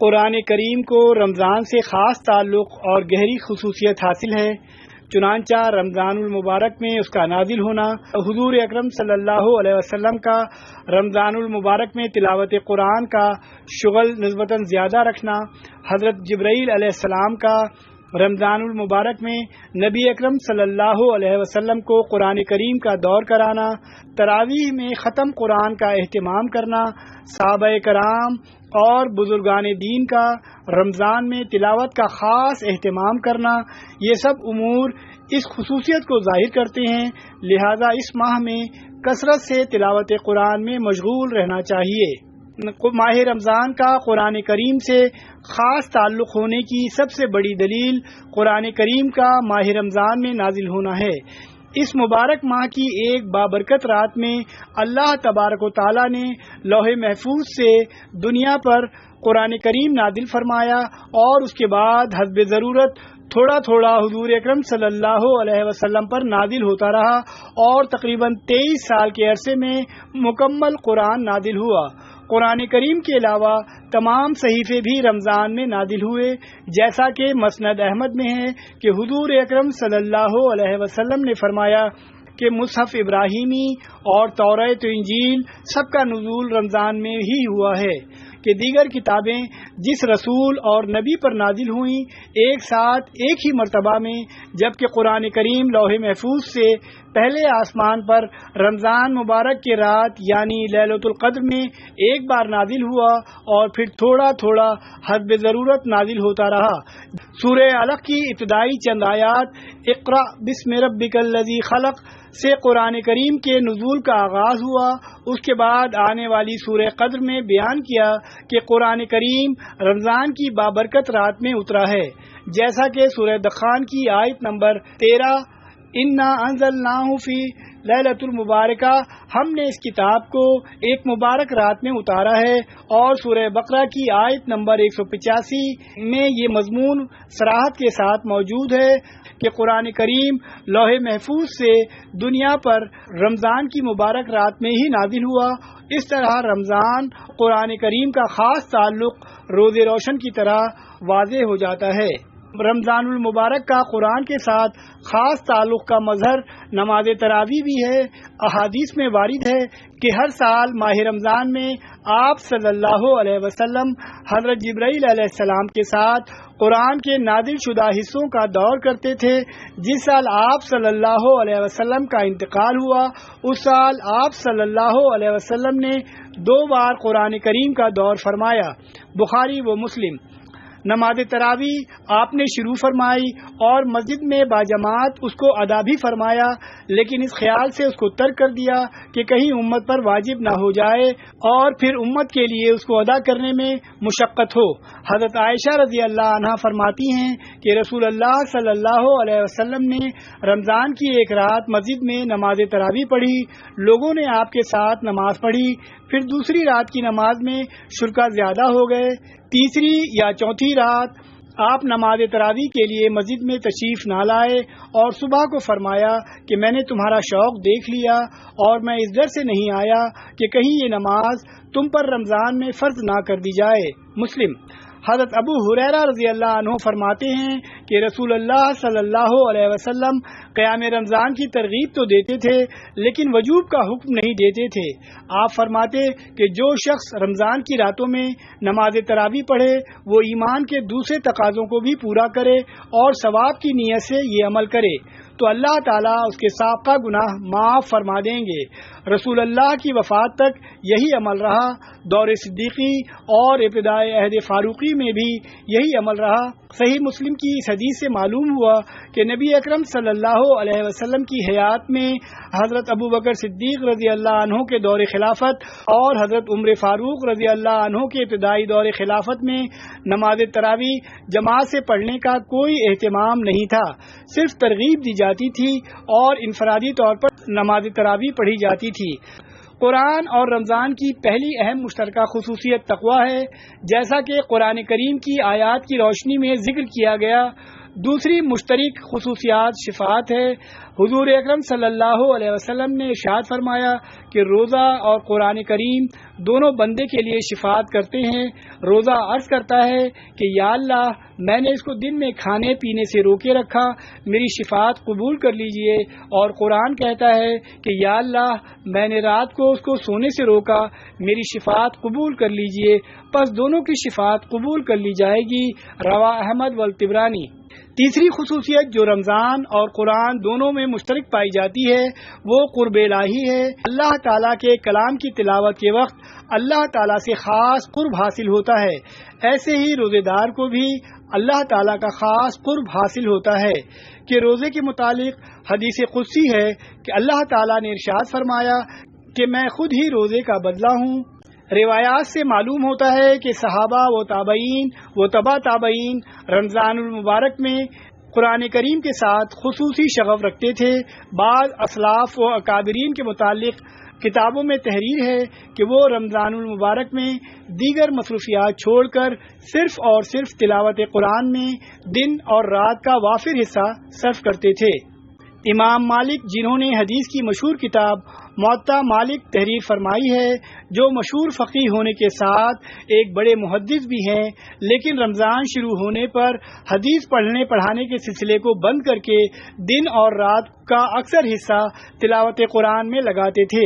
قرآن کریم کو رمضان سے خاص تعلق اور گہری خصوصیت حاصل ہے، چنانچہ رمضان المبارک میں اس کا نازل ہونا، حضور اکرم صلی اللہ علیہ وسلم کا رمضان المبارک میں تلاوت قرآن کا شغل نسبتاً زیادہ رکھنا، حضرت جبرائیل علیہ السلام کا رمضان المبارک میں نبی اکرم صلی اللہ علیہ وسلم کو قرآن کریم کا دور کرانا، تراویح میں ختم قرآن کا اہتمام کرنا، صحابہ کرام اور بزرگان دین کا رمضان میں تلاوت کا خاص اہتمام کرنا، یہ سب امور اس خصوصیت کو ظاہر کرتے ہیں، لہذا اس ماہ میں کثرت سے تلاوت قرآن میں مشغول رہنا چاہیے۔ ماہ رمضان کا قرآن کریم سے خاص تعلق ہونے کی سب سے بڑی دلیل قرآن کریم کا ماہ رمضان میں نازل ہونا ہے۔ اس مبارک ماہ کی ایک بابرکت رات میں اللہ تبارک و تعالی نے لوح محفوظ سے دنیا پر قرآن کریم نازل فرمایا اور اس کے بعد حسب ضرورت تھوڑا تھوڑا حضور اکرم صلی اللہ علیہ وسلم پر نازل ہوتا رہا اور تقریباً 23 سال کے عرصے میں مکمل قرآن نازل ہوا۔ قرآن کریم کے علاوہ تمام صحیفے بھی رمضان میں نازل ہوئے، جیسا کہ مسند احمد میں ہے کہ حضور اکرم صلی اللہ علیہ وسلم نے فرمایا کہ مصحف ابراہیمی اور توریت و انجیل سب کا نزول رمضان میں ہی ہوا ہے، کہ دیگر کتابیں جس رسول اور نبی پر نازل ہوئیں ایک ساتھ ایک ہی مرتبہ میں، جبکہ قرآن کریم لوح محفوظ سے پہلے آسمان پر رمضان مبارک کے رات یعنی لیلۃ القدر میں ایک بار نازل ہوا اور پھر تھوڑا تھوڑا حسب ضرورت نازل ہوتا رہا۔ سورہ علق کی ابتدائی چند آیات اقرأ بسم ربک الذی خلق سے قرآن کریم کے نزول کا آغاز ہوا۔ اس کے بعد آنے والی سورہ قدر میں بیان کیا کہ قرآن کریم رمضان کی بابرکت رات میں اترا ہے، جیسا کہ سورہ دخان کی آیت نمبر 13 انا انزلناہ فی لیلۃ المبارکہ، ہم نے اس کتاب کو ایک مبارک رات میں اتارا ہے، اور سورہ بقرہ کی آیت نمبر 185 میں یہ مضمون صراحت کے ساتھ موجود ہے کہ قرآن کریم لوح محفوظ سے دنیا پر رمضان کی مبارک رات میں ہی نازل ہوا۔ اس طرح رمضان قرآن کریم کا خاص تعلق روز روشن کی طرح واضح ہو جاتا ہے۔ رمضان المبارک کا قرآن کے ساتھ خاص تعلق کا مظہر نماز تراویح بھی ہے۔ احادیث میں وارد ہے کہ ہر سال ماہ رمضان میں آپ صلی اللہ علیہ وسلم حضرت جبرائیل علیہ السلام کے ساتھ قرآن کے نازل شدہ حصوں کا دور کرتے تھے۔ جس سال آپ صلی اللہ علیہ وسلم کا انتقال ہوا، اس سال آپ صلی اللہ علیہ وسلم نے 2 بار قرآن کریم کا دور فرمایا۔ بخاری و مسلم۔ نماز تراویح آپ نے شروع فرمائی اور مسجد میں باجماعت اس کو ادا بھی فرمایا، لیکن اس خیال سے اس کو ترک کر دیا کہ کہیں امت پر واجب نہ ہو جائے اور پھر امت کے لیے اس کو ادا کرنے میں مشقت ہو۔ حضرت عائشہ رضی اللہ عنہا فرماتی ہیں کہ رسول اللہ صلی اللہ علیہ وسلم نے رمضان کی ایک رات مسجد میں نماز تراویح پڑھی، لوگوں نے آپ کے ساتھ نماز پڑھی، پھر دوسری رات کی نماز میں شرکا زیادہ ہو گئے، تیسری یا چوتھی رات آپ نماز تراویح کے لیے مسجد میں تشریف نہ لائے اور صبح کو فرمایا کہ میں نے تمہارا شوق دیکھ لیا اور میں اس ڈر سے نہیں آیا کہ کہیں یہ نماز تم پر رمضان میں فرض نہ کر دی جائے۔ مسلم۔ حضرت ابو ہریرہ رضی اللہ عنہ فرماتے ہیں کہ رسول اللہ صلی اللہ علیہ وسلم قیام رمضان کی ترغیب تو دیتے تھے لیکن وجوب کا حکم نہیں دیتے تھے۔ آپ فرماتے کہ جو شخص رمضان کی راتوں میں نماز تراویح پڑھے وہ ایمان کے دوسرے تقاضوں کو بھی پورا کرے اور ثواب کی نیت سے یہ عمل کرے تو اللہ تعالیٰ اس کے سابقہ گناہ معاف فرما دیں گے۔ رسول اللہ کی وفات تک یہی عمل رہا، دور صدیقی اور ابتدائے عہد فاروقی میں بھی یہی عمل رہا۔ صحیح مسلم کی اس حدیث سے معلوم ہوا کہ نبی اکرم صلی اللہ علیہ وسلم کی حیات میں حضرت ابو بکر صدیق رضی اللہ عنہ کے دور خلافت اور حضرت عمر فاروق رضی اللہ عنہ کے ابتدائی دور خلافت میں نماز تراویح جماعت سے پڑھنے کا کوئی اہتمام نہیں تھا، صرف ترغیب دی جاتی تھی اور انفرادی طور پر نماز تراویح پڑھی جاتی تھی۔ قرآن اور رمضان کی پہلی اہم مشترکہ خصوصیت تقویٰ ہے، جیسا کہ قرآن کریم کی آیات کی روشنی میں ذکر کیا گیا۔ دوسری مشترک خصوصیات شفاعت ہے۔ حضور اکرم صلی اللہ علیہ وسلم نے ارشاد فرمایا کہ روزہ اور قرآن کریم دونوں بندے کے لیے شفاعت کرتے ہیں۔ روزہ عرض کرتا ہے کہ یا اللہ، میں نے اس کو دن میں کھانے پینے سے روکے رکھا، میری شفاعت قبول کر لیجئے۔ اور قرآن کہتا ہے کہ یا اللہ، میں نے رات کو اس کو سونے سے روکا، میری شفاعت قبول کر لیجئے۔ پس دونوں کی شفاعت قبول کر لی جائے گی۔ رواہ احمد والطبرانی۔ تیسری خصوصیت جو رمضان اور قرآن دونوں میں مشترک پائی جاتی ہے وہ قرب الہی ہے۔ اللہ تعالیٰ کے کلام کی تلاوت کے وقت اللہ تعالیٰ سے خاص قرب حاصل ہوتا ہے۔ ایسے ہی روزے دار کو بھی اللہ تعالیٰ کا خاص قرب حاصل ہوتا ہے کہ روزے کے متعلق حدیث قدسی ہے کہ اللہ تعالیٰ نے ارشاد فرمایا کہ میں خود ہی روزے کا بدلہ ہوں۔ روایات سے معلوم ہوتا ہے کہ صحابہ و تابعین و تبع تابعین رمضان المبارک میں قرآن کریم کے ساتھ خصوصی شغف رکھتے تھے۔ بعض اسلاف و اکابرین کے متعلق کتابوں میں تحریر ہے کہ وہ رمضان المبارک میں دیگر مصروفیات چھوڑ کر صرف اور صرف تلاوت قرآن میں دن اور رات کا وافر حصہ صرف کرتے تھے۔ امام مالک، جنہوں نے حدیث کی مشہور کتاب موطا مالک تحریر فرمائی ہے، جو مشہور فقیہ ہونے کے ساتھ ایک بڑے محدث بھی ہیں، لیکن رمضان شروع ہونے پر حدیث پڑھنے پڑھانے کے سلسلے کو بند کر کے دن اور رات کا اکثر حصہ تلاوت قرآن میں لگاتے تھے۔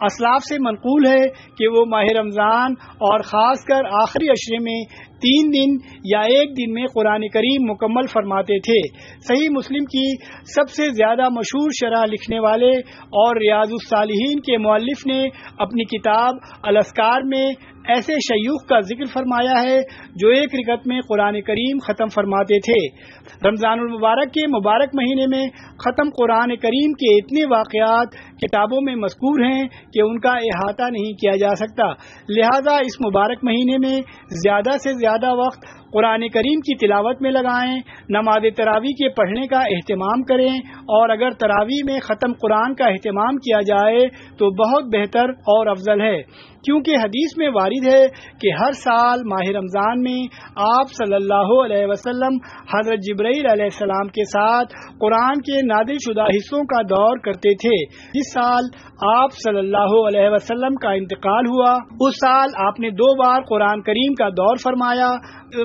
اسلاف سے منقول ہے کہ وہ ماہ رمضان اور خاص کر آخری عشرے میں 3 دن یا 1 دن میں قرآن کریم مکمل فرماتے تھے۔ صحیح مسلم کی سب سے زیادہ مشہور شرح لکھنے والے اور ریاض الصالحین کے مؤلف نے اپنی کتاب الاذکار میں ایسے شیوخ کا ذکر فرمایا ہے جو 1 رکعت میں قرآن کریم ختم فرماتے تھے۔ رمضان المبارک کے مبارک مہینے میں ختم قرآن کریم کے اتنے واقعات کتابوں میں مذکور ہیں کہ ان کا احاطہ نہیں کیا جا سکتا، لہذا اس مبارک مہینے میں زیادہ سے زیادہ وقت قرآن کریم کی تلاوت میں لگائیں، نماز تراویح کے پڑھنے کا اہتمام کریں، اور اگر تراویح میں ختم قرآن کا اہتمام کیا جائے تو بہت بہتر اور افضل ہے، کیونکہ حدیث میں وارد ہے کہ ہر سال ماہ رمضان میں آپ صلی اللہ علیہ وسلم حضرت جبرائیل علیہ السلام کے ساتھ قرآن کے نازل شدہ حصوں کا دور کرتے تھے۔ جس سال آپ صلی اللہ علیہ وسلم کا انتقال ہوا، اس سال آپ نے 2 بار قرآن کریم کا دور فرمایا۔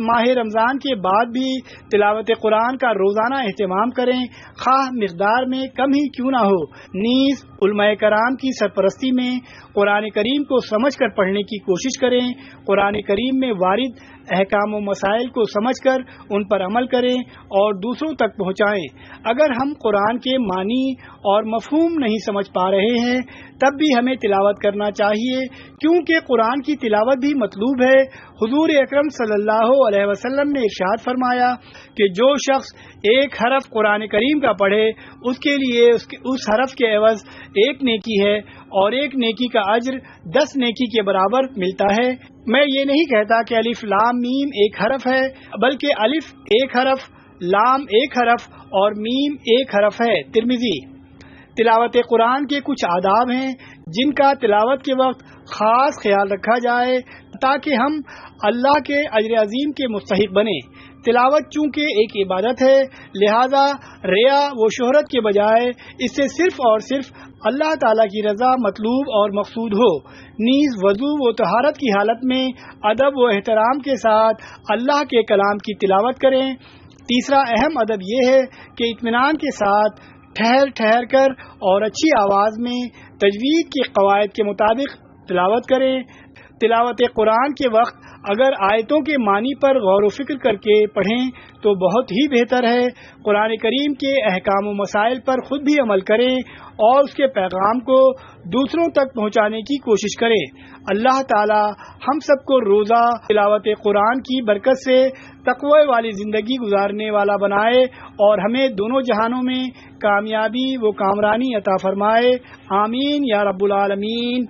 ماہ رمضان کے بعد بھی تلاوت قرآن کا روزانہ اہتمام کریں، خواہ مقدار میں کم ہی کیوں نہ ہو۔ نیز علماء کرام کی سرپرستی میں قرآن کریم کو سمجھ کر پڑھنے کی کوشش کریں، قرآن کریم میں وارد احکام و مسائل کو سمجھ کر ان پر عمل کریں اور دوسروں تک پہنچائیں۔ اگر ہم قرآن کے معنی اور مفہوم نہیں سمجھ پا رہے ہیں تب بھی ہمیں تلاوت کرنا چاہیے، کیونکہ قرآن کی تلاوت بھی مطلوب ہے۔ حضور اکرم صلی اللہ علیہ وسلم نے ارشاد فرمایا کہ جو شخص 1 حرف قرآن کریم کا پڑھے اس کے لیے اس حرف کے عوض 1 نیکی ہے، اور 1 نیکی کا اجر 10 نیکی کے برابر ملتا ہے۔ میں یہ نہیں کہتا کہ الف لام میم 1 حرف ہے، بلکہ الف 1 حرف، لام 1 حرف اور میم 1 حرف ہے۔ ترمذی۔ تلاوت قرآن کے کچھ آداب ہیں جن کا تلاوت کے وقت خاص خیال رکھا جائے تاکہ ہم اللہ کے اجر عظیم کے مستحق بنیں۔ تلاوت چونکہ ایک عبادت ہے، لہذا ریا و شہرت کے بجائے اس سے صرف اور صرف اللہ تعالیٰ کی رضا مطلوب اور مقصود ہو۔ نیز وضو و طہارت کی حالت میں ادب و احترام کے ساتھ اللہ کے کلام کی تلاوت کریں۔ تیسرا اہم ادب یہ ہے کہ اطمینان کے ساتھ ٹھہر ٹھہر کر اور اچھی آواز میں تجوید کے قواعد کے مطابق تلاوت کریں۔ تلاوت قرآن کے وقت اگر آیتوں کے معنی پر غور و فکر کر کے پڑھیں تو بہت ہی بہتر ہے۔ قرآن کریم کے احکام و مسائل پر خود بھی عمل کریں اور اس کے پیغام کو دوسروں تک پہنچانے کی کوشش کریں۔ اللہ تعالی ہم سب کو روزہ تلاوت قرآن کی برکت سے تقوی والی زندگی گزارنے والا بنائے اور ہمیں دونوں جہانوں میں کامیابی و کامرانی عطا فرمائے۔ آمین یا رب العالمین۔